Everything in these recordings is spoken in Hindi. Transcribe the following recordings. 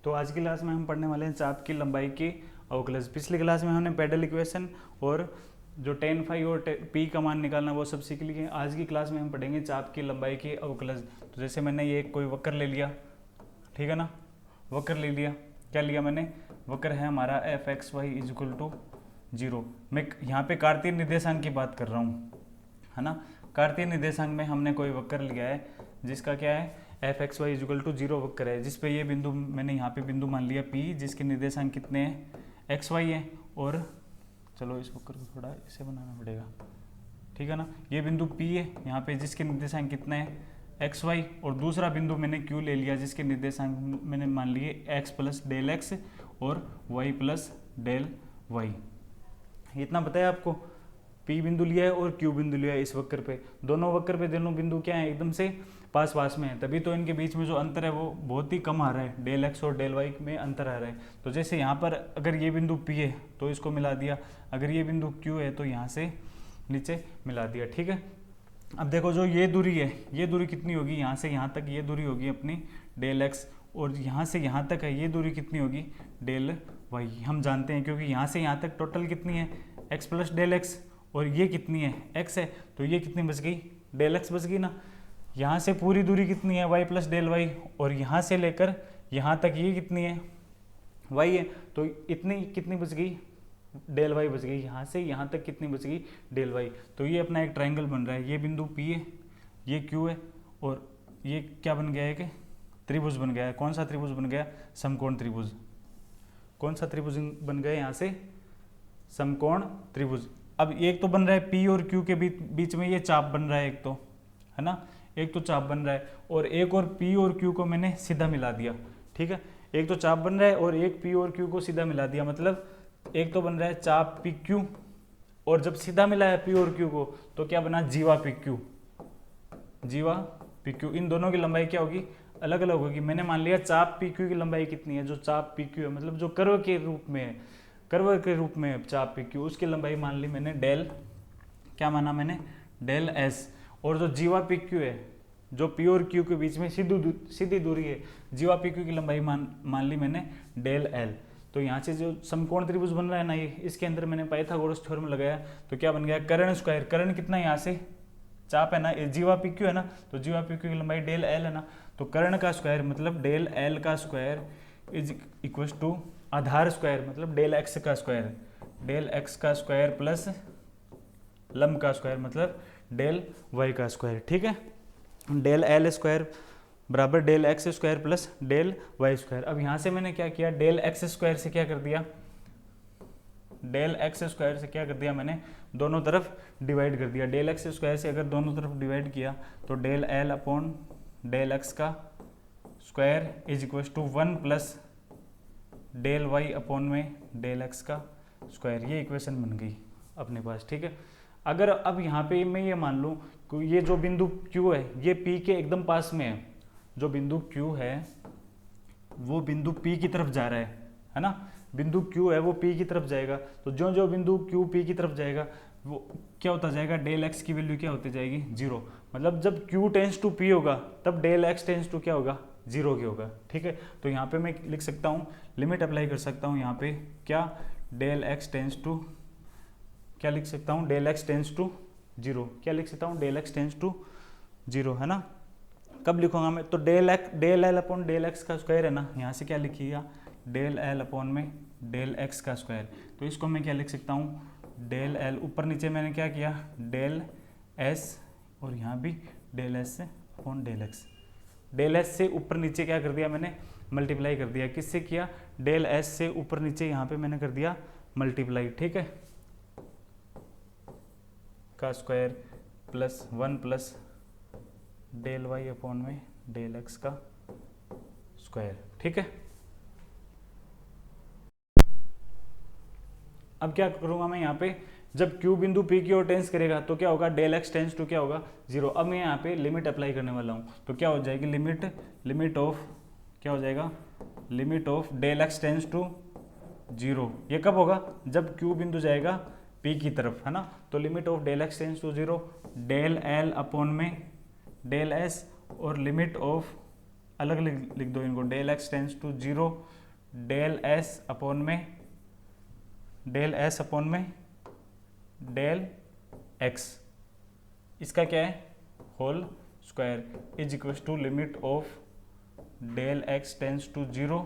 तो आज की क्लास में हम पढ़ने वाले हैं चाप की लंबाई की अवकलज। पिछली क्लास में हमने पेडल इक्वेशन और जो tan फाई और p का मान निकालना वो सब सीख लिए। आज की क्लास में हम पढ़ेंगे चाप की लंबाई की अवकलज। तो जैसे मैंने ये कोई वक्र ले लिया, ठीक है ना, वक्र ले लिया, क्या लिया मैंने, वक्र है हमारा F X Y is equal to 0। मैं यहाँ पे कार्तीय निर्देशांक की बात कर रहा हूँ, है ना। कार्तीय निर्देशांक में हमने कोई वक्र लिया है जिसका क्या है, F X Y is equal to 0 वक्र है, जिसपे ये बिंदु मैंने यहाँ पे बिंदु मान लिया P, जिसके निर्देशांक कितने हैं, एक्स वाई है। और चलो इस वक्र को थोड़ा इसे बनाना पड़ेगा, ठीक है ना। ये बिंदु P है यहाँ पे, जिसके निर्देशांक कितने हैं, एक्स वाई। और दूसरा बिंदु मैंने Q ले लिया जिसके निर्देशांक मैंने मान लिए x प्लस डेल एक्स और y प्लस डेल वाई। इतना बताया आपको। P बिंदु लिया है और Q बिंदु लिया है इस वक्र पे। दोनों वक्र पे दोनों बिंदु क्या है, एकदम से पास पास में है, तभी तो इनके बीच में जो अंतर है वो बहुत ही कम आ रहा है, डेल एक्स और डेल वाई में अंतर आ रहा है। तो जैसे यहाँ पर अगर ये बिंदु P है तो इसको मिला दिया, अगर ये बिंदु Q है तो यहाँ से नीचे मिला दिया, ठीक है। अब देखो जो ये दूरी है, ये दूरी कितनी होगी, यहाँ से यहाँ तक ये दूरी होगी अपनी डेल एक्स, और यहाँ से यहाँ तक है ये दूरी कितनी होगी, डेल वाई। हम जानते हैं क्योंकि यहाँ से यहाँ तक टोटल कितनी है, एक्स प्लस डेल एक्स, और ये कितनी है, एक्स है, तो ये कितनी बच गई, डेल एक्स बच गई ना। यहाँ से पूरी दूरी कितनी है, वाई प्लस डेल वाई, और यहाँ से लेकर यहाँ तक ये कितनी है, वाई है, तो इतनी कितनी बच गई, डेल वाई बच गई। यहाँ से यहाँ तक कितनी बच गई, डेल वाई। तो ये अपना एक ट्रायंगल बन रहा है, ये बिंदु P है, ये Q है, और ये क्या बन गया है कि त्रिभुज बन गया है। कौन सा त्रिभुज बन गया, समकोण त्रिभुज। कौन सा त्रिभुज बन गया यहाँ से, समकोण त्रिभुज। अब एक तो बन रहा है P और Q के बीच में ये चाप बन रहा है, एक तो, है ना, एक तो चाप बन रहा है, और एक और P और Q को मैंने सीधा मिला दिया, ठीक है। एक तो चाप बन रहा है और एक P और Q को सीधा मिला दिया, मतलब एक तो बन रहा है चाप PQ, और जब सीधा मिला है P और Q को तो क्या बना, जीवा PQ, जीवा PQ। इन दोनों की लंबाई क्या होगी, अलग अलग होगी। मैंने मान लिया चाप PQ की लंबाई कितनी है, जो चाप PQ है, मतलब जो कर्व के रूप में है, कर्व के रूप में चाप PQ, उसकी लंबाई मान ली मैंने डेल, क्या माना मैंने, डेल S। और जो जीवा PQ है, जो P और Q के बीच में सीधी दूरी है, जीवा PQ की लंबाई मान ली मैंने डेल L। तो यहाँ से जो समकोण त्रिभुज बन रहा है ना, ये इसके अंदर मैंने पाइथागोरस थ्योरम लगाया, तो क्या बन गया, कर्ण स्क्वायर। कर्ण कितना है, यहाँ से चाप है ना, जीवा PQ है ना, तो जीवा PQ की लंबाई डेल L है ना, तो कर्ण का स्क्वायर मतलब डेल L का स्क्वायर इज इक्वल टू आधार स्क्वायर मतलब डेल एक्स का स्क्वायर, डेल एक्स का स्क्वायर प्लस लंब का स्क्वायर मतलब डेल वाई का स्क्वायर, ठीक है। डेल एल स्क्वायर बराबर del X square plus del Y square. अब यहाँ से मैंने क्या किया, डेल एक्स स्क्वायर से क्या कर दिया, डेल एक्स स्क्वायर से क्या कर दिया मैंने, दोनों तरफ डिवाइड कर दिया। डेल एक्स स्क्वायर से अगर दोनों तरफ डिवाइड किया तो del L upon del x का square is equal to 1 plus del Y upon में डेल एक्स का स्क्वायर। ये इक्वेशन बन गई अपने पास, ठीक है। अगर अब यहाँ पे मैं ये मान लूँ कि ये जो बिंदु Q है ये P के एकदम पास में है, जो बिंदु Q है वो बिंदु P की तरफ जा रहा है ना, बिंदु Q है वो P की तरफ जाएगा, तो जो जो बिंदु Q P की तरफ जाएगा वो क्या होता जाएगा, डेल एक्स की वैल्यू क्या होती जाएगी, 0। मतलब जब Q टेंस टू P होगा तब डेल एक्स टेंस टू क्या होगा, 0 की होगा, ठीक है। तो यहाँ पे मैं लिख सकता हूँ, लिमिट अप्लाई कर सकता हूँ यहाँ पे, क्या, डेल एक्स टेंस टू, क्या लिख सकता हूँ, डेल एक्स टेंस टू 0, क्या लिख सकता हूँ, डेल एक्स टेंस टू 0, है ना। कब लिखूंगा मैं, तो del L upon del x का स्क्वायर है ना, यहाँ से क्या लिखिएगा, डेल एल अपॉन में डेल एक्स का स्क्वायर। तो इसको मैं क्या लिख सकता हूँ, डेल एल, ऊपर नीचे मैंने क्या किया, डेल एस, और यहाँ भी del S upon del X. Del S से ऊपर नीचे क्या कर दिया मैंने, मल्टीप्लाई कर दिया। किससे किया, डेल एस से ऊपर नीचे यहाँ पे मैंने कर दिया मल्टीप्लाई, ठीक है, का square plus 1 plus del Y upon में डेल एक्स का स्क्वायर, ठीक है। अब क्या करूंगा मैं यहाँ पे, जब Q बिंदु P की ओर टेंस करेगा तो क्या होगा, डेल एक्स टेंस टू क्या होगा, 0। अब मैं यहाँ पे लिमिट अप्लाई करने वाला हूँ, तो क्या हो जाएगी, लिमिट ऑफ, क्या हो जाएगा, limit of del x tends to 0। ये कब होगा, जब Q बिंदु जाएगा P की तरफ, है ना। तो limit of del x tends to 0 del L upon में डेल S, और लिमिट ऑफ अलग लिख दो इनको, del x tends to 0 del S upon में डेल एक्स, इसका क्या है whole square is equal to limit of del x tends to 0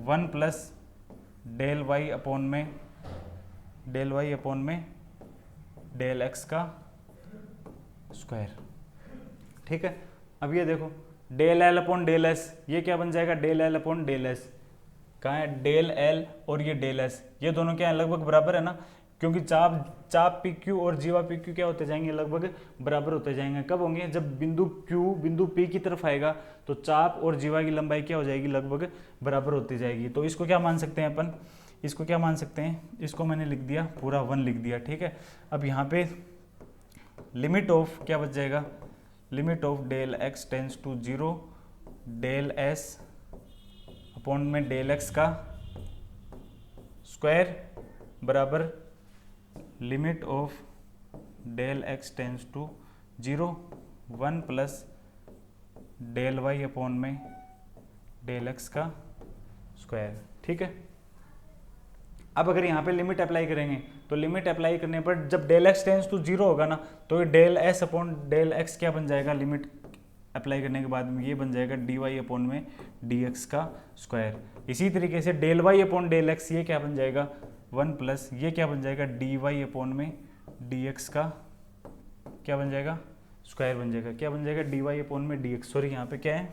1 plus del Y upon में डेल एक्स का स्क्वायर। ठीक है, अब ये देखो del L upon del S, ये क्या बन जाएगा del L upon del s, कहाँ है डेल एल और ये डेल एस, ये दोनों क्या है लगभग बराबर है ना, क्योंकि चाप पी क्यू और जीवा पी क्यू क्या होते जाएंगे लगभग बराबर होते जाएंगे। कब होंगे, जब बिंदु क्यू बिंदु पी की तरफ आएगा तो चाप और जीवा की लंबाई क्या हो जाएगी लगभग बराबर होती जाएगी। तो इसको क्या मान सकते हैं अपन, इसको क्या मान सकते हैं, इसको मैंने लिख दिया पूरा 1 लिख दिया। ठीक है, अब यहाँ पे लिमिट ऑफ क्या बच जाएगा, limit of del x tends to 0 del S upon में डेल एक्स का स्क्वायर बराबर limit of del x tends to 0 1 plus del Y upon में डेल एक्स का स्क्वायर। ठीक है, अब अगर यहाँ पे लिमिट अप्लाई करेंगे तो लिमिट अप्लाई करने पर जब डेल एक्स टेंस टू 0 होगा ना तो ये del S upon del x क्या बन जाएगा, लिमिट अप्लाई करने के बाद में ये बन जाएगा डी वाई अपॉन में डी एक्स का स्क्वायर। इसी तरीके से del Y upon del x ये क्या बन जाएगा 1 प्लस ये क्या बन जाएगा डी वाई अपॉन में डी एक्स का क्या बन जाएगा स्क्वायर बन जाएगा, क्या बन जाएगा डी वाई अपॉन में डी एक्स, सॉरी यहाँ पे क्या है,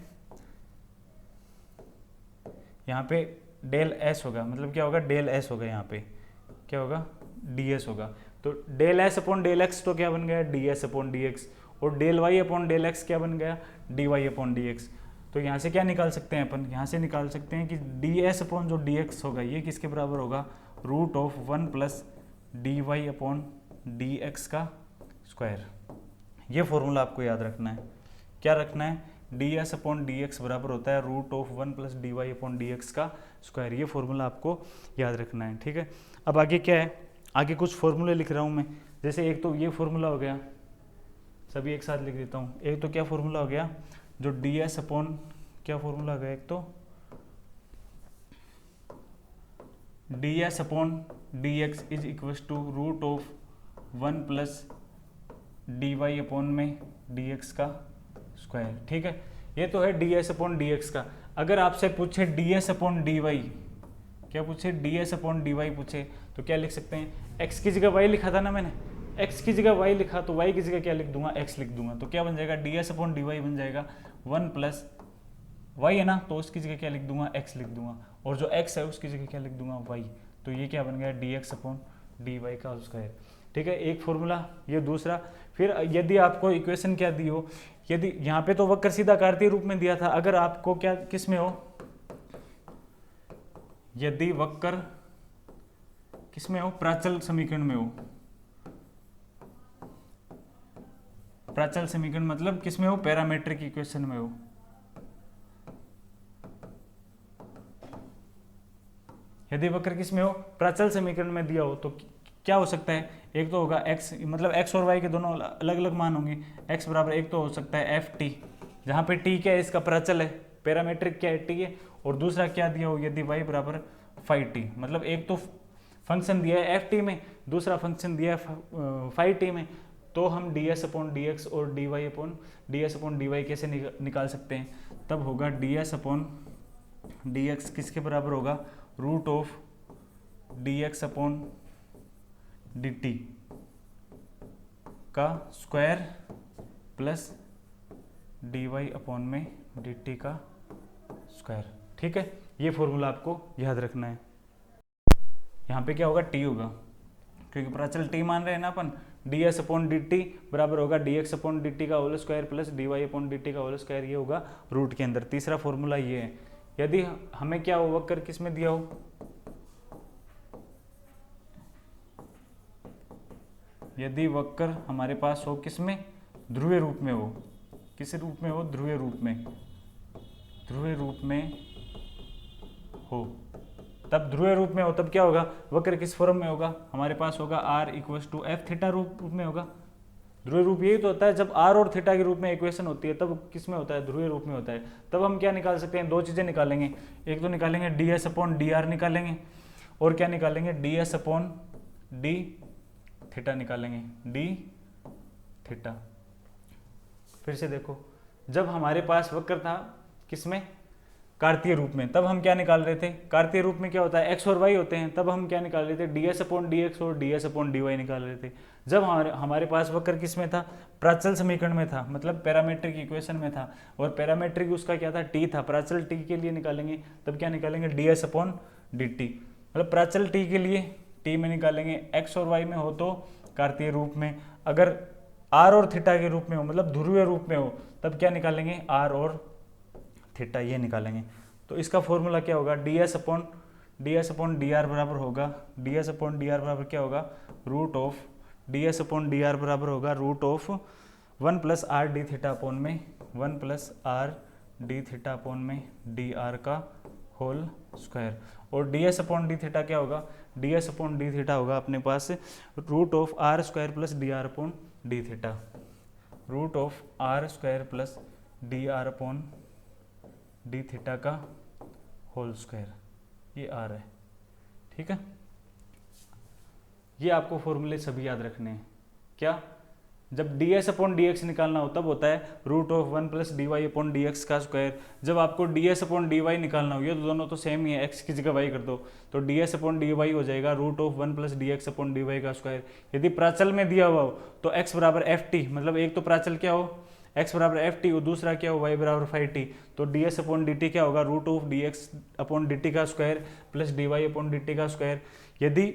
यहाँ पे डेल एस होगा, मतलब क्या होगा डेल एस होगा, यहाँ पे क्या होगा डी एस होगा। तो del S upon del X तो क्या बन गया D S upon D X, और del Y upon del x क्या बन गया D Y upon D X. तो यहाँ से क्या निकाल सकते हैं अपन, यहाँ से निकाल सकते हैं कि डी एस अपॉन जो डी एक्स होगा ये किसके बराबर होगा, root of 1 plus D Y upon D x का स्क्वायर। ये फॉर्मूला आपको याद रखना है, क्या रखना है, D S upon D x बराबर होता है root of 1 plus D Y upon D x का स्क्वायर। ये फॉर्मूला आपको याद रखना है। ठीक है, अब आगे क्या है, आगे कुछ फॉर्मूले लिख रहा हूँ मैं, जैसे एक तो ये फॉर्मूला हो गया, सभी एक साथ लिख देता हूँ। एक तो क्या फॉर्मूला हो गया, जो डी एस अपॉन क्या फॉर्मूला हो गया, एक तो D S upon D x is equal to root of 1 plus D Y upon में डी एक्स का स्क्वायर। ठीक है, ये तो है D S upon D x का। अगर आपसे पूछे d S upon D y, क्या पूछे d S upon D y पूछे तो क्या लिख सकते हैं, एक्स की जगह वाई लिखा था ना मैंने, एक्स की जगह वाई लिखा तो वाई की जगह क्या लिख दूंगा एक्स लिख दूंगा। तो क्या बन जाएगा d S upon D y बन जाएगा 1 प्लस वाई है ना, तो उसकी जगह क्या लिख दूंगा एक्स लिख दूंगा, और जो एक्स है उसकी जगह क्या लिख दूंगा वाई। तो ये क्या बन गया d x upon D y का स्क्वायर। ठीक है, एक फॉर्मूला ये दूसरा। फिर यदि आपको इक्वेशन क्या दी हो, यदि यहाँ पे तो वक्र सीधा कार्तीय रूप में दिया था, अगर आपको क्या किस में हो, यदि वक्र किस में हो, प्राचल समीकरण में हो, प्राचल समीकरण मतलब किस में हो, पैरामीट्रिक इक्वेशन में हो। यदि वक्र किस में हो, प्राचल समीकरण में दिया हो तो क्या हो सकता है, एक तो होगा x, मतलब x और y के दोनों अलग अलग मान होंगे। x बराबर एक तो हो सकता है एफ टी, जहाँ पे t क्या है इसका प्राचल है, पैरामीट्रिक क्या है t है, और दूसरा क्या दिया हो यदि y बराबर फाई टी, मतलब एक तो फंक्शन दिया है एफ टी में, दूसरा फंक्शन दिया है फाई टी में। तो हम D S upon D X और D Y upon D S upon D Y कैसे निकाल सकते हैं, तब होगा D S upon D X किसके बराबर होगा, root of D x upon D T का square plus D Y upon में डी टी का स्क्वायर। ठीक है, ये फॉर्मूला आपको याद रखना है। यहाँ पे क्या होगा टी होगा, क्योंकि प्राचल टी मान रहे हैं ना अपन, D S upon D T बराबर होगा D x upon D T का whole square plus D Y upon D T का होल स्क्वायर, ये होगा रूट के अंदर। तीसरा फॉर्मूला ये है, यदि हमें क्या हो वक्र किस में दिया हो, यदि वक्र हमारे पास हो किस में, ध्रुवीय रूप में हो, किस रूप में हो, ध्रुवीय रूप में, ध्रुवीय रूप में हो, तब ध्रुवीय रूप में हो तब क्या होगा, वक्र किस फॉर्म में होगा, हमारे पास होगा r equal to f theta रूप में होगा, ध्रुवीय रूप यही तो होता है जब r और थीटा के रूप में इक्वेशन होती है, तब किस में होता है, ध्रुवीय रूप में होता है। तब हम क्या निकाल सकते हैं, दो चीज़ें निकालेंगे, एक तो निकालेंगे ds अपॉन डी आर निकालेंगे, और क्या निकालेंगे ds अपॉन डी थीटा निकालेंगे, डी थीटा। फिर से देखो, जब हमारे पास वक्र था किसमें, कार्तीय रूप में, तब हम क्या निकाल रहे थे, कार्तीय रूप में क्या होता है x और y होते हैं, तब हम क्या निकाल रहे थे ds अपॉन डी एक्स और ds अपॉन डी वाई निकाल रहे थे। जब हमारे पास वक्र किस में था, प्राचल समीकरण में था, मतलब पैरामीट्रिक इक्वेशन में था, और पैरामीट्रिक उसका क्या था, t था, प्राचल t के लिए निकालेंगे तब क्या निकालेंगे ds अपॉन डी टी, मतलब प्राचल t के लिए t में निकालेंगे, x और y में हो तो कार्तीय रूप में, अगर r और थीटा के रूप में हो मतलब ध्रुवीय रूप में हो तब क्या निकालेंगे r और थीटा, ये निकालेंगे। तो इसका फॉर्मूला क्या होगा, ds अपॉन डी आर बराबर होगा, ds अपॉन डी आर बराबर क्या होगा, root of ds upon D R बराबर होगा root of 1 plus R D theta upon में 1 plus R D theta upon में डी आर का होल स्क्वायर, और ds अपॉन डी थीटा क्या होगा, ds अपॉन डी थीटा होगा अपने पास root of are square plus D R upon D theta, root of are square plus D R upon D theta का होल स्क्वायर, ये आर है, ठीक है। ये आपको फॉर्मूले सभी याद रखने हैं। क्या, जब ds अपॉन डी एक्स निकालना हो तब होता है root of 1 plus D Y upon D x का स्क्वायर। जब आपको ds अपॉन डी वाई निकालना हो, ये तो दोनों तो सेम ही है, x की जगह y कर दो तो ds अपॉन डी वाई हो जाएगा root of 1 plus d x upon D y का स्क्वायर। यदि प्राचल में दिया हुआ हो तो x बराबर एफ टी, मतलब एक तो प्राचल क्या हो x बराबर एफ टी और दूसरा क्या हो y बराबर फाइव टी, तो ds अपॉन डी टी क्या होगा, root of D x upon D T का square plus D Y upon D T का स्क्वायर। यदि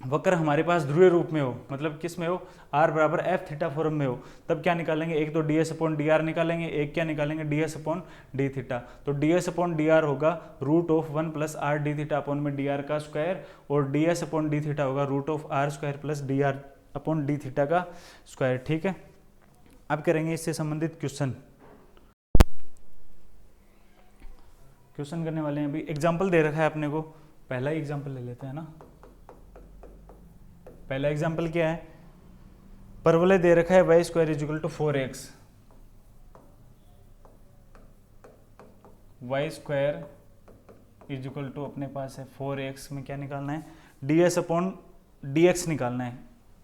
वक्र हमारे पास ध्रुवीय रूप में हो, मतलब किस में हो, r बराबर एफ थीटा फॉर्म में हो, तब क्या निकालेंगे, एक तो ds अपॉन डी आर निकालेंगे, एक क्या निकालेंगे ds अपॉन डी थीटा। तो ds अपॉन डी आर होगा root of 1 plus R D theta upon में डी आर का स्क्वायर, और ds अपॉन डी थीटा होगा root of are square plus D R upon D theta का स्क्वायर, ठीक है। अब करेंगे इससे संबंधित क्वेश्चन करने वाले हैं। अभी एग्जाम्पल दे रखा है अपने को, पहला ही एग्जाम्पल ले लेते हैं ना। पहला एग्जाम्पल क्या है, परवलय दे रखा है y square is equal to 4x, y square is equal to अपने पास है 4x में क्या निकालना है, ds अपॉन dx निकालना है,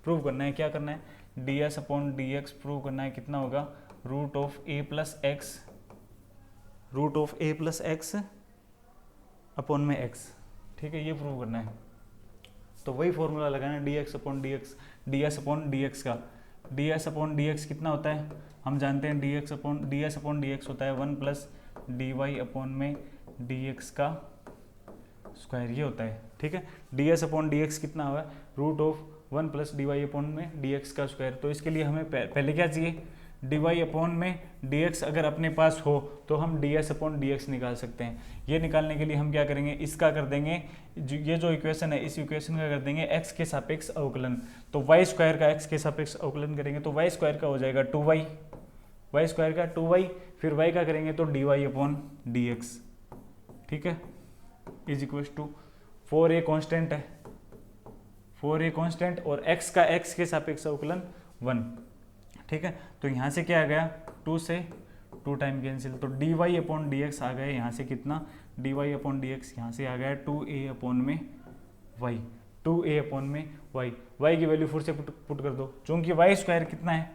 प्रूव करना है, क्या करना है, ds अपॉन dx प्रूव करना है, कितना होगा root of a plus x, root of a plus x upon में x, ठीक है, ये प्रूव करना है। तो वही फॉर्मूला लगाना है dx upon ds upon dx का, ds अपॉन dx कितना होता है, हम जानते हैं ds अपॉन dx होता है 1 प्लस dy अपॉन में dx का स्क्वायर, ये होता है, ठीक है। ds अपॉन dx कितना हुआ, root of 1 plus dy upon में dx का स्क्वायर। तो इसके लिए हमें पहले क्या चाहिए, dy अपॉन में dx अगर अपने पास हो तो हम ds अपॉन dx निकाल सकते हैं। ये निकालने के लिए हम क्या करेंगे, इसका कर देंगे, ये जो इक्वेशन है इस इक्वेशन का कर देंगे x के सापेक्ष अवकलन। तो y स्क्वायर का x के सापेक्ष अवकलन करेंगे तो y स्क्वायर का हो जाएगा 2y, y स्क्वायर का 2y, फिर y का करेंगे तो dy अपॉन dx, ठीक है, is equal to 4a constant है, 4a कॉन्स्टेंट और x का x के सापेक्ष अवकलन 1, ठीक है। तो यहाँ से क्या आ गया, 2 से 2 टाइम कैंसिल, तो dy अपॉन dx आ गया यहाँ से कितना, dy अपॉन dx यहाँ से आ गया 2a अपॉन में y, 2a अपॉन में y की वैल्यू फिर से पुट कर दो, चूंकि y स्क्वायर कितना है,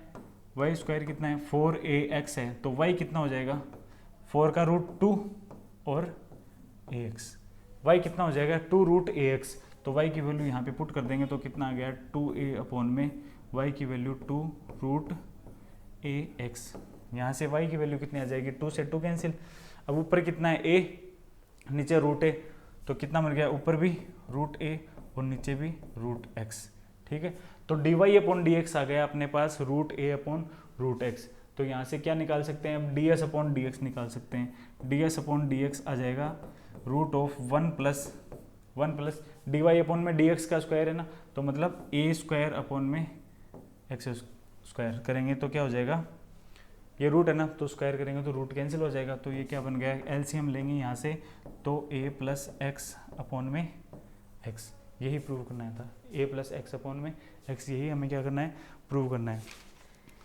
y स्क्वायर कितना है 4ax है, तो y कितना हो जाएगा 4 का रूट 2 और ax, y कितना हो जाएगा 2 रूट ax, तो y की वैल्यू यहाँ पे पुट कर देंगे तो कितना आ गया 2a अपॉन में y की वैल्यू 2 रूट ax, यहाँ से y की वैल्यू कितनी आ जाएगी, 2 से 2 कैंसिल, अब ऊपर कितना है a, नीचे रूट a, तो कितना मिल गया, ऊपर भी रूट a और नीचे भी रूट x, ठीक है। तो dy अपॉन dx आ गया अपने पास root a upon root x, तो यहाँ से क्या निकाल सकते हैं, अब ds अपॉन dx निकाल सकते हैं, ds अपॉन dx आ जाएगा root of 1 plus dy upon में dx का स्क्वायर है ना, तो मतलब a स्क्वायर अपॉन में x स्क्वायर करेंगे तो क्या हो जाएगा, ये रूट है ना तो स्क्वायर करेंगे तो रूट कैंसिल हो जाएगा, तो ये क्या बन गया, एलसीएम लेंगे यहाँ से तो a प्लस एक्स अपॉन में x, यही प्रूव करना था, a प्लस एक्स अपॉन में x, यही हमें क्या करना है, प्रूव करना है।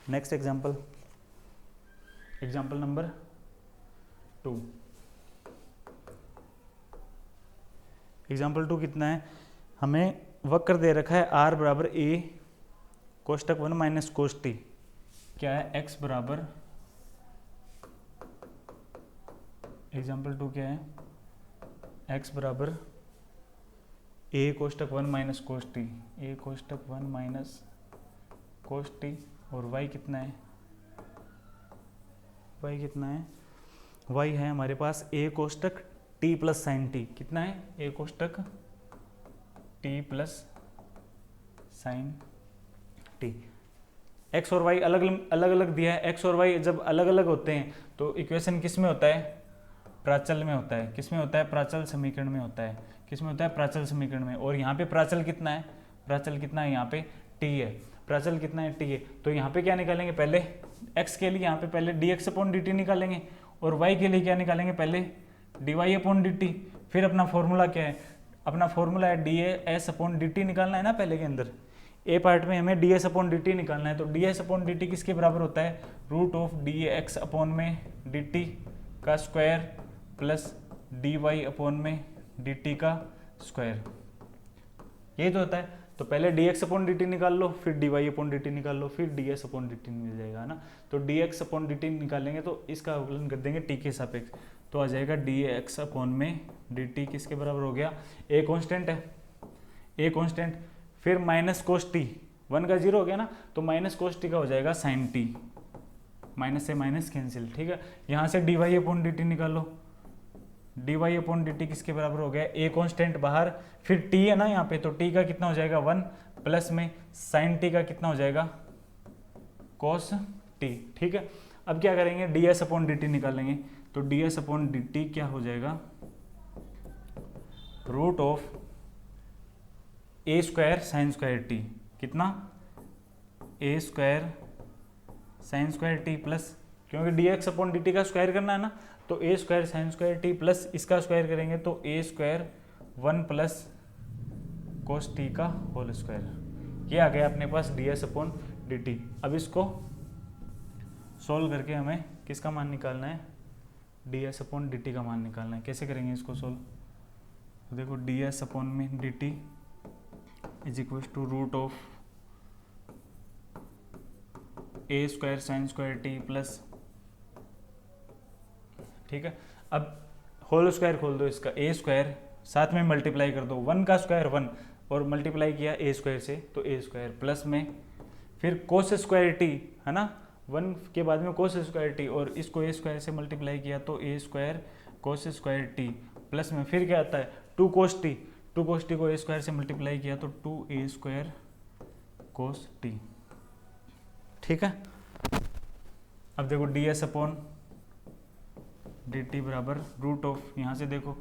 Next example, example number 2। Example 2 कितना है, हमें वक्र दे रखा है r बराबर a कोष्टक 1 माइनस कोस टी, क्या है x बराबर, एग्जाम्पल 2 क्या है, x बराबर a कोष्टक 1 minus cos t, a कोष्टक 1 minus cos t, और y कितना है, y कितना है, y है हमारे पास a कोष्टक t plus sign T, कितना है, a कोष्टक t plus sign T. x और y अलग अलग दिया है, x और y जब अलग अलग होते हैं तो इक्वेशन किस में होता है, प्राचल में होता है, किस में होता है, प्राचल समीकरण में होता है, किस में होता है, प्राचल समीकरण में। और यहाँ पे प्राचल कितना है, प्राचल कितना है, यहाँ पे t है, प्राचल कितना है, t है। तो यहाँ पे क्या निकालेंगे, पहले x के लिए यहाँ पे पहले dx अपॉन dt निकालेंगे, और y के लिए क्या निकालेंगे, पहले dy अपॉन dt। फिर अपना फॉर्मूला क्या है, अपना फॉर्मूला है ds अपॉन dt निकालना है ना पहले के अंदर, ए पार्ट में हमें ds अपॉन dt निकालना है। तो ds अपॉन dt किसके बराबर होता है, रूट ऑफ dx अपॉन में dt का स्क्वायर प्लस dy अपॉन में dt का स्क्वायर, यही तो होता है। तो पहले dx अपॉन dt निकाल लो, फिर dy अपॉन dt निकाल लो, फिर ds अपॉन dt मिल जाएगा ना। तो dx अपॉन dt निकालेंगे तो इसका अवकलन कर देंगे t के सापेक्ष, तो आ जाएगा dx अपॉन में dt किसके बराबर हो गया, a कांस्टेंट है, a कांस्टेंट, फिर माइनस कोस टी, 1 का 0 हो गया ना, तो माइनस कोस टी का हो जाएगा साइन टी, माइनस से माइनस कैंसिल, ठीक है। यहाँ से dy अपॉन dt निकालो, dy अपॉन dt किसके बराबर हो गया, a कांस्टेंट बाहर, फिर t है ना यहाँ पे, तो t का कितना हो जाएगा 1, प्लस में साइन t का कितना हो जाएगा कोस t, ठीक है। अब क्या करेंगे, ds अपॉन dt निकालेंगे, तो ds अपॉन dt क्या हो जाएगा, root of a square sine square t, कितना, a square sine square t plus, क्योंकि dx अपॉन dt का स्क्वायर करना है ना, तो a square sine square t plus इसका स्क्वायर करेंगे तो a square 1 plus cos t का होल स्क्वायर, ये आ गया अपने पास ds अपॉन dt। अब इसको सोल्व करके हमें किसका मान निकालना है, ds अपॉन dt का मान निकालना है। कैसे करेंगे इसको सोल्व, तो देखो ds अपॉन में dt is equal to root of a square sine square t plus, ठीक है। अब होल स्क्वायर खोल दो इसका, a स्क्वायर साथ में मल्टीप्लाई कर दो, 1 का स्क्वायर 1 और मल्टीप्लाई किया a स्क्वायर से, तो a स्क्वायर प्लस में फिर कोस स्क्वायर टी है ना, 1 के बाद में कोस स्क्वायर टी, और इसको a स्क्वायर से मल्टीप्लाई किया तो a square cos square t plus में फिर क्या आता है 2 कोस टी, 2 कोस टी को a स्क्वायर से मल्टीप्लाई किया तो 2a स्क्वायर कोस टी, ठीक है। अब देखो ds अपॉन dt बराबर रूट ऑफ, यहाँ से देखो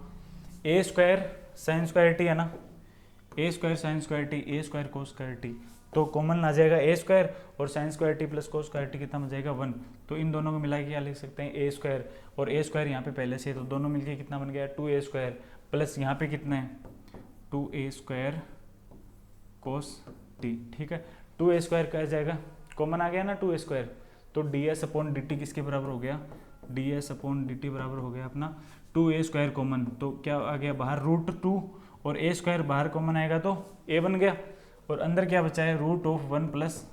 a square sine square T है ना, a square sine square T, a square cos square T, तो कॉमन आ जाएगा a स्क्वायर, और sign square t plus cos square t कितना हो जाएगा 1, तो इन दोनों को मिला के क्या लिख सकते हैं a स्क्वायर, और a स्क्वायर यहाँ पे पहले से, तो दोनों मिलके कितना बन गया 2a स्क्वायर, प्लस यहाँ पे कितना है 2a स्क्वायर कोस टी, ठीक है। 2a स्क्वायर क्या जाएगा, कॉमन आ गया ना 2a स्क्वायर, तो ds अपॉन dt किसके बराबर हो गया, ds अपॉन dt बराबर हो गया अपना 2a स्क्वायर कॉमन, तो क्या आ गया बाहर रूट 2, और a स्क्वायर बाहर कॉमन आएगा तो a बन गया, और अंदर क्या बचा है root of 1 plus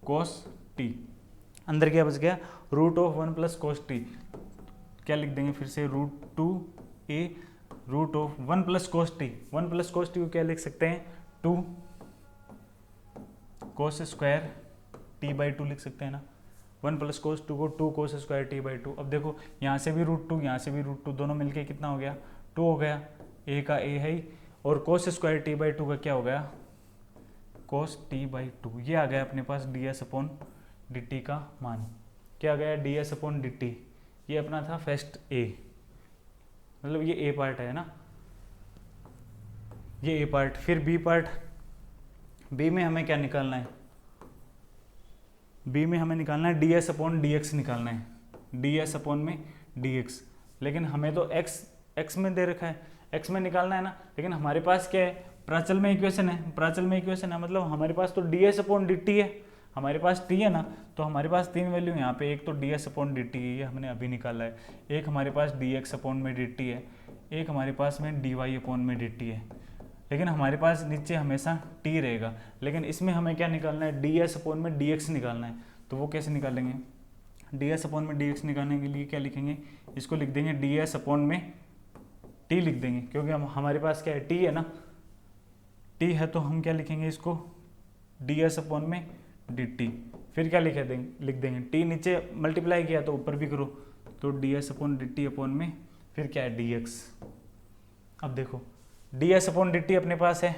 cos t, अंदर क्या बच गया root of 1 plus cos t, क्या लिख देंगे फिर से root 2a root of 1 plus cos t, 1 plus cos t को क्या लिख सकते हैं 2 कोस स्क्वायर टी बाई 2 लिख सकते हैं ना, 1 प्लस कोस 2 को 2 कोस स्क्वायर टी बाई 2। अब देखो यहाँ से भी रूट 2, यहाँ से भी रूट 2, दोनों मिलके कितना हो गया 2 हो गया, a का a है ही, और कोस स्क्वायर टी बाई 2 का क्या हो गया कोस टी बाई 2, ये आ गया अपने पास ds अपॉन dt का मान, क्या आ गया ds अपॉन dt, ये अपना था फर्स्ट a, मतलब ये a पार्ट है ना, ये a पार्ट। फिर b पार्ट, b में हमें क्या निकालना है, b में हमें निकालना है ds अपॉन dx निकालना है, ds अपॉन में dx, लेकिन हमें तो x में दे रखा है, x में निकालना है ना, लेकिन हमारे पास क्या है प्राचल में इक्वेशन है, प्राचल में इक्वेशन है मतलब हमारे पास तो ds अपॉन dt है, हमारे पास t है ना, तो हमारे पास तीन वैल्यू यहाँ पे, एक तो D S upon D T है, ये हमने अभी निकाला है, एक हमारे पास डी एक्स अपॉन में डी टी है, एक हमारे पास में डी वाई अपॉन में डी टी है। लेकिन हमारे पास नीचे हमेशा टी रहेगा, लेकिन इसमें हमें क्या निकालना है, डी एस अपॉन में डी एक्स निकालना है। तो वो कैसे निकालेंगे, डी एस अपॉन में डी एक्स निकालने के लिए क्या लिखेंगे, इसको लिख देंगे डी एस अपॉन में टी लिख देंगे, क्योंकि हमारे पास क्या है, टी है ना, टी है, तो हम क्या लिखेंगे इसको डी एस अपॉन में डी टी। फिर क्या लिख देंगे, टी नीचे मल्टीप्लाई किया तो ऊपर भी करो, तो D S upon D T upon में फिर क्या है डी एक्स। अब देखो D S upon D T अपने पास है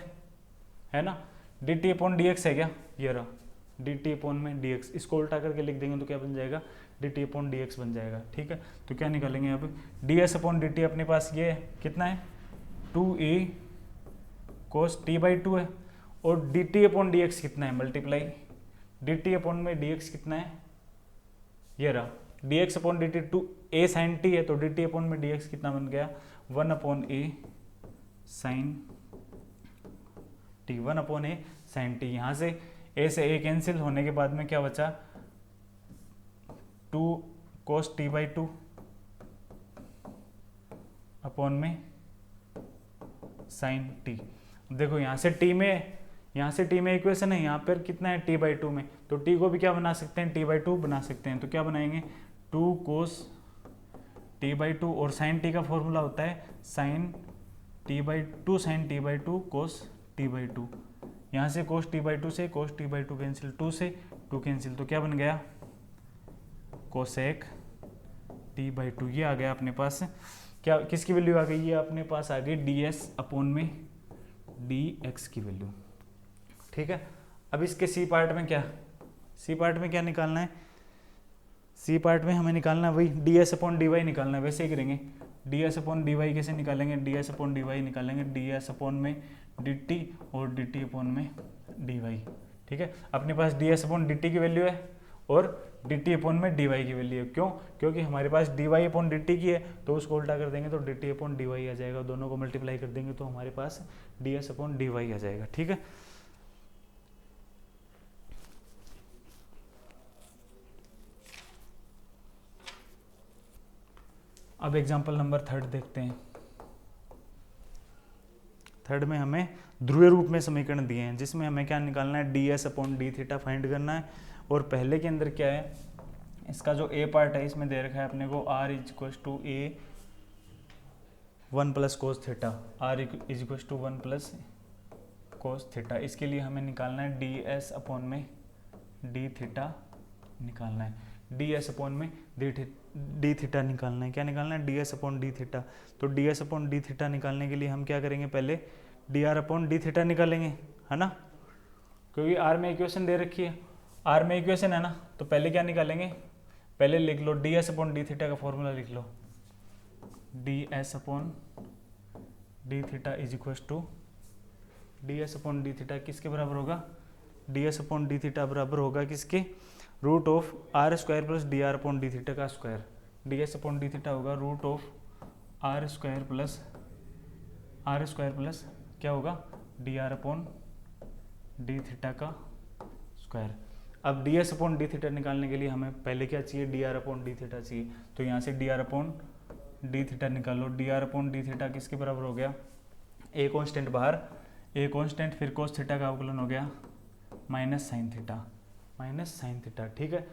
ना, D T upon D x है क्या, ये रहा डी टी अपॉन में डी एक्स, इसको उल्टा करके लिख देंगे तो क्या बन जाएगा, D T upon D x बन जाएगा। ठीक है, तो क्या निकालेंगे यहाँ पे, D S upon D T अपने पास ये है, कितना है 2a कोस टी बाई 2 है, और D T upon D x कितना है, मल्टीप्लाई डी टी अपॉन में डी एक्स कितना है, ये रहा d x upon D t 2a sine t है, तो डी टी अपॉन में डी एक्स कितना बन गया 1 upon a sine t, 1 upon a sine t. यहाँ से ए से ए कैंसिल होने के बाद में क्या बचा 2 कोस टी बाई 2 अपॉन में साइन टी। देखो यहाँ से टी में इक्वेशन है, यहाँ पर कितना है टी बाई 2 में, तो टी को भी क्या बना सकते हैं, टी बाई 2 बना सकते हैं। तो क्या बनाएंगे 2 कोस टी बाई 2, और साइन टी का फॉर्मूला होता है sine t by 2 sine t by 2 cos t by 2। यहाँ से कोस टी बाई 2 से कोस टी बाई 2 कैंसिल, 2 से 2 कैंसिल, तो क्या बन गया कोसेक टी बाई 2। ये आ गया अपने पास, क्या किसकी वैल्यू आ गई, ये अपने पास आ गई डी एस अपॉन में डी एक्स की वैल्यू। ठीक है, अब इसके सी पार्ट में क्या निकालना है, सी पार्ट में हमें निकालना है वही D S upon D Y निकालना है। वैसे ही करेंगे, D S upon D Y कैसे निकालेंगे, D S upon D Y निकालेंगे डी एस अपॉन में डी टी और डी टी अपॉन में डी वाई। ठीक है, अपने पास D S upon D T की वैल्यू है और डी टी अपॉन में डी वाई की वैल्यू है। क्यों, क्योंकि हमारे पास D Y upon D T की है, तो उसको उल्टा कर देंगे तो D T upon D Y आ जाएगा, दोनों को मल्टीप्लाई कर देंगे तो हमारे पास D S upon D Y आ जाएगा। ठीक है, अब एग्जाम्पल नंबर 3 देखते हैं। 3 में हमें ध्रुवीय रूप में समीकरण दिए हैं, जिसमें हमें क्या निकालना है, D S upon D theta find करना है। और पहले के अंदर क्या है, इसका जो ए पार्ट है इसमें दे रखा है अपने को R is equal to A 1 plus cos theta, R is equal to 1 plus cos theta. इसके लिए हमें निकालना है डी एस अपॉन में डी थीटा निकालना है, डी एस अपॉन में डी थीटा निकालना है। क्या निकालना है, D S upon D theta. तो D S upon D theta निकालने के लिए हम क्या करेंगे, पहले D are upon D theta निकालेंगे, है ना, क्योंकि आर में इक्वेशन दे रखी है, आर में इक्वेशन है ना, तो पहले क्या निकालेंगे, पहले लिख लो D S upon D theta का फॉर्मूला लिख लो, D S upon D theta is equal to D S upon D theta किसके बराबर होगा, D S upon D theta बराबर होगा किसके, root of are square plus D R upon D theta का square. D S upon D theta होगा root of are square plus क्या होगा, D are upon D theta का स्क्वायर। अब D S upon D theta निकालने के लिए हमें पहले क्या चाहिए, D R upon D theta चाहिए। तो यहाँ से D are upon D theta निकालो, D are upon D theta किसके बराबर हो गया, ए कॉन्स्टेंट बाहर, ए कॉन्स्टेंट, फिर कोस थीटा का अवकलन हो गया माइनस साइन थीटा। ठीक है,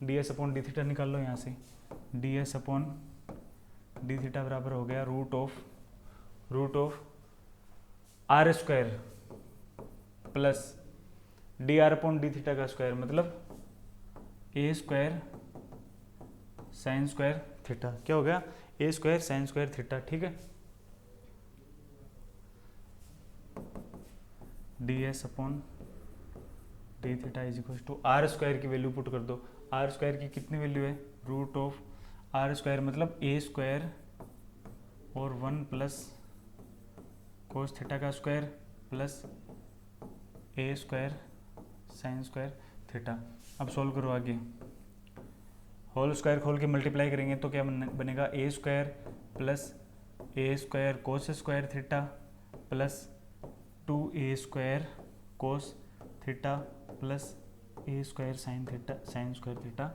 D S upon D theta निकाल लो यहाँ से, d S upon D theta बराबर हो गया root of are square plus D R upon D theta का स्क्वायर, मतलब a square sine square theta. क्या हो गया, a square sine square theta. ठीक है, D S upon D theta is equal to r square की वैल्यू पुट कर दो। आर स्क्वायर की कितनी वैल्यू है, रूट ऑफ आर स्क्वायर मतलब ए स्क्वायर और 1 प्लस कोस थीटा का square plus A square sine square theta. अब सॉल्व करो आगे, होल स्क्वायर खोल के मल्टीप्लाई करेंगे तो क्या बनेगा, A square plus A square cos square theta plus 2a square cos theta plus A square sine theta sine square theta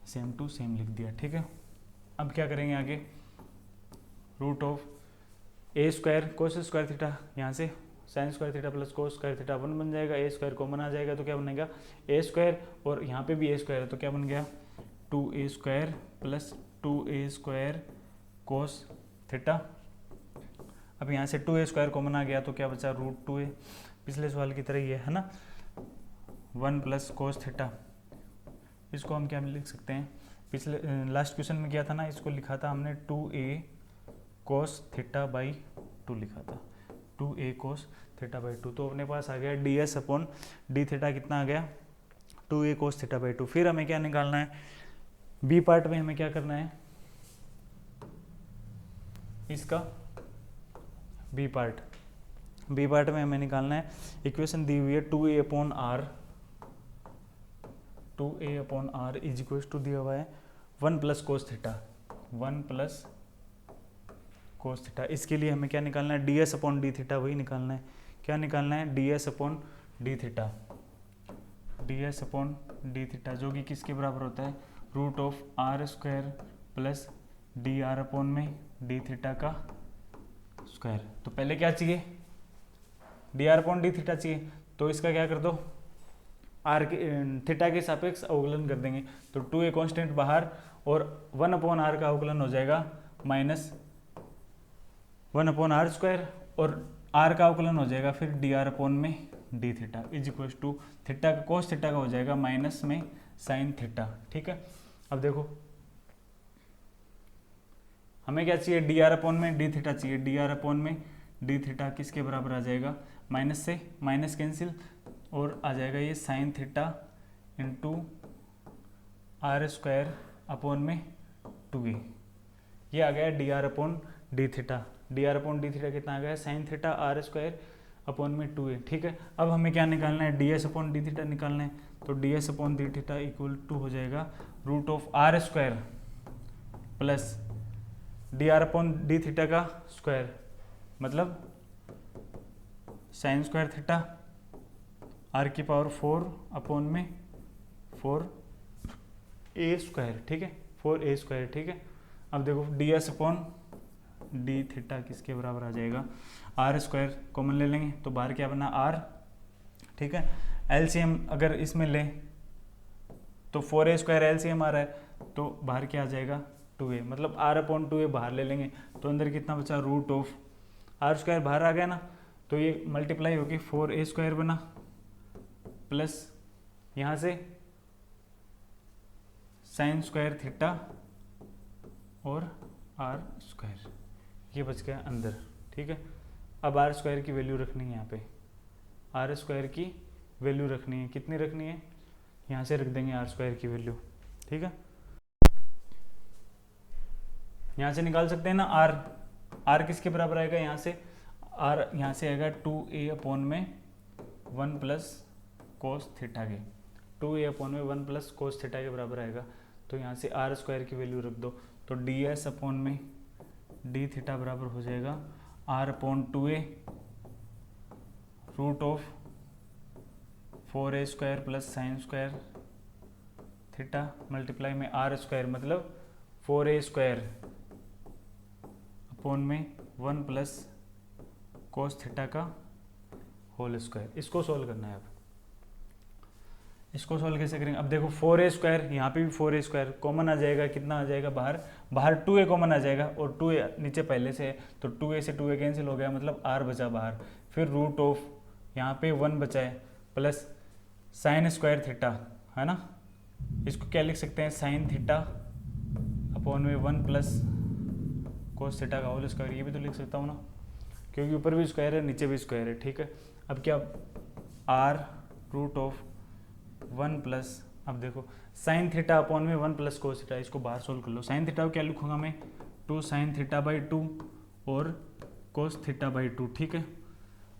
same to same लिख दिया, ठीक है। अब क्या करेंगे आगे, root of A square cos square theta, यहाँ से sine square theta plus cos square theta 1 बन जाएगा, ए स्क्वायर कॉमन आ जाएगा तो क्या बनेगा ए स्क्वायर, और यहाँ पे भी ए स्क्वायर है तो क्या बन गया 2a square plus 2a square cos theta. अब यहाँ से 2a स्क्वायर कॉमन आ गया तो क्या बचा रूट 2a, पिछले सवाल की तरह ही है ना, 1 प्लस कोस थीटा। इसको हम क्या लिख सकते हैं, पिछले लास्ट क्वेश्चन में किया था ना, इसको लिखा था हमने 2a कोस थीटा बाई 2 लिखा था, 2a कोस थीटा बाई 2। तो अपने पास आ गया ds अपॉन डी थीटा कितना आ गया 2a कोस थीटा बाई 2। फिर हमें क्या निकालना है, बी पार्ट में हमें क्या करना है, इसका बी पार्ट में हमें निकालना है, इक्वेशन दी हुई है 2a upon r is equal to दिया हुआ है 1 plus cos theta, 1 plus cos theta. इसके लिए हमें क्या निकालना है, ds अपॉन डी थीटा, वही निकालना है। क्या निकालना है, ds upon D theta, ds upon D theta जो कि किसके बराबर होता है root of are square plus D R upon में डी थीटा का स्क्वायर। तो पहले क्या चाहिए, D R upon D theta चाहिए, तो इसका क्या कर दो आर के थीटा के सापेक्ष अवकलन कर देंगे, तो 2a कांस्टेंट बाहर और 1 अपॉन आर का अवकलन हो जाएगा माइनस 1 अपॉन आर स्क्वायर, और आर का अवकलन हो जाएगा फिर डी आर अपॉन में D theta is equal to theta का कोस थीटा का हो जाएगा माइनस में साइन थीटा, ठीक है। अब देखो हमें क्या चाहिए, डी आर अपॉन में डी थीटा चाहिए, डी आर अपॉन में डी थीटा किसके बराबर आ जाएगा, माइनस से माइनस कैंसिल, और आ जाएगा ये sine theta into r square upon में 2a, ये आ गया d are upon D theta. D are upon D theta कितना आ गया sine theta r square upon में 2a, ठीक है। अब हमें क्या निकालना है, ds अपॉन डी थीटा निकालना है, तो ds upon D theta equal to हो जाएगा root of are square plus D R upon D theta का स्क्वायर, मतलब साइन स्क्वायर थीटा आर की पावर 4 अपॉन में 4a स्क्वायर, ठीक है, 4a स्क्वायर, ठीक है। अब देखो ds अपॉन डी थीटा किसके बराबर आ जाएगा, आर स्क्वायर कॉमन ले लेंगे तो बाहर क्या बना आर, ठीक है। एलसीएम अगर इसमें लें तो 4a स्क्वायर एलसीएम आ रहा है तो बाहर क्या आ जाएगा 2a, मतलब आर अपॉन 2a बाहर ले लेंगे तो अंदर कितना बचा रूट ऑफ आर स्क्वायर बाहर आ गया ना, तो ये मल्टीप्लाई होगी 4a स्क्वायर बना प्लस यहाँ से साइन स्क्वायर थीटा और आर स्क्वायर, ये बच गया अंदर, ठीक है। अब आर स्क्वायर की वैल्यू रखनी है, यहाँ पे आर स्क्वायर की वैल्यू रखनी है, कितनी रखनी है, यहाँ से रख देंगे आर स्क्वायर की वैल्यू, ठीक है। यहाँ से निकाल सकते हैं ना आर किसके बराबर आएगा, यहाँ से आर यहाँ से आएगा 2a अपॉन में 1 प्लस कोस थीटा के, 2a अपॉन में 1 प्लस कोस थीटा के बराबर आएगा, तो यहाँ से आर स्क्वायर की वैल्यू रख दो, तो ds अपॉन में डी थीटा बराबर हो जाएगा r upon 2a root of 4a square plus sine square theta multiply में आर स्क्वायर, मतलब 4a स्क्वायर अपॉन में 1 प्लस कोस थीटा का होल स्क्वायर। इसको सोल्व करना है। अब इसको सोल्व कैसे करेंगे, अब देखो 4a स्क्वायर, यहाँ पे भी 4a स्क्वायर कॉमन आ जाएगा, कितना आ जाएगा बाहर 2a कॉमन आ जाएगा, और 2a नीचे पहले से है तो 2a से 2a कैंसिल हो गया, मतलब r बचा बाहर, फिर रूट ऑफ यहाँ पे 1 बचा है प्लस साइन स्क्वायर थीटा, है ना, इसको क्या लिख सकते हैं साइन थीटा अपॉन में 1 प्लस कोस थीटा का होल स्क्वायर, ये भी तो लिख सकता हूँ ना, क्योंकि ऊपर भी स्क्वायर है नीचे भी स्क्वायर है, ठीक है। अब क्या r रूट ऑफ 1 प्लस, अब देखो साइन थीटा अपॉन में 1 प्लस कोस थीटा, इसको बाहर सोल्व कर लो। साइन थीटा को क्या लिखूंगा मैं 2 साइन थीटा बाई 2 और कोस थीटा बाई 2, ठीक है।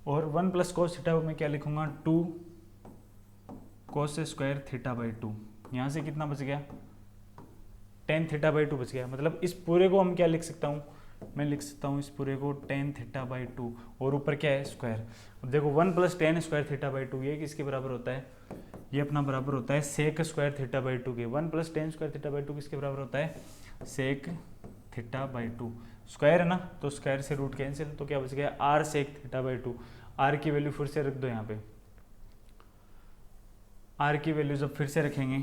और 1 प्लस कोस थीटा को मैं क्या लिखूंगा 2 कोस स्क्वायर थीटा बाई 2, यहाँ से कितना बच गया टेन थीटा बाई 2 बच गया, मतलब इस पूरे को हम क्या लिख सकता हूँ, मैं लिख सकता हूँ इस पूरे को टेन थीटा बाई 2 और ऊपर क्या है स्क्वायर। अब देखो 1 plus tan square theta by 2 ये किसके बराबर होता है, ये अपना बराबर होता है sec square theta by two के। 1 plus tan square theta by two किसके बराबर होता है, sec theta by two. Square है ना, तो स्क्वायर से रूट कैंसिल, तो क्या बच गया r sec theta by two. R की वैल्यू फिर से रख दो यहाँ पे, आर की वैल्यू जब फिर से रखेंगे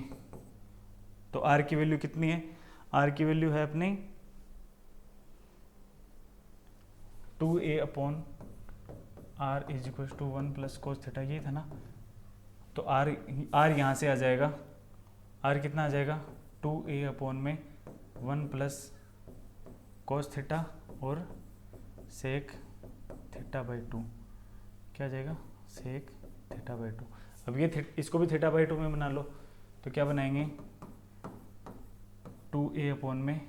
तो आर की वैल्यू कितनी है, आर की वैल्यू है अपनी 2a upon r is equal to 1 plus cos theta, ये था ना। तो आर यहाँ से आ जाएगा, आर कितना आ जाएगा 2a अपॉन में 1 प्लस कोस थीटा और सेक थीटा बाई टू, क्या आ जाएगा सेक थीटा बाई टू। अब ये इसको भी थीटा बाई टू में बना लो, तो क्या बनाएंगे 2a अपॉन में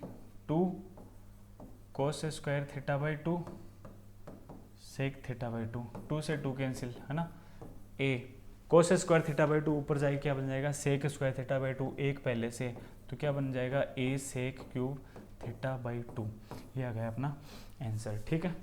2 cos square theta by two sec theta by two. 2 से 2 कैंसिल है ना, a cos square theta by two ऊपर जाएगी, क्या बन जाएगा sec square theta by two, एक पहले से, तो क्या बन जाएगा a sec cube theta by two. ये आ गया अपना आंसर, ठीक है।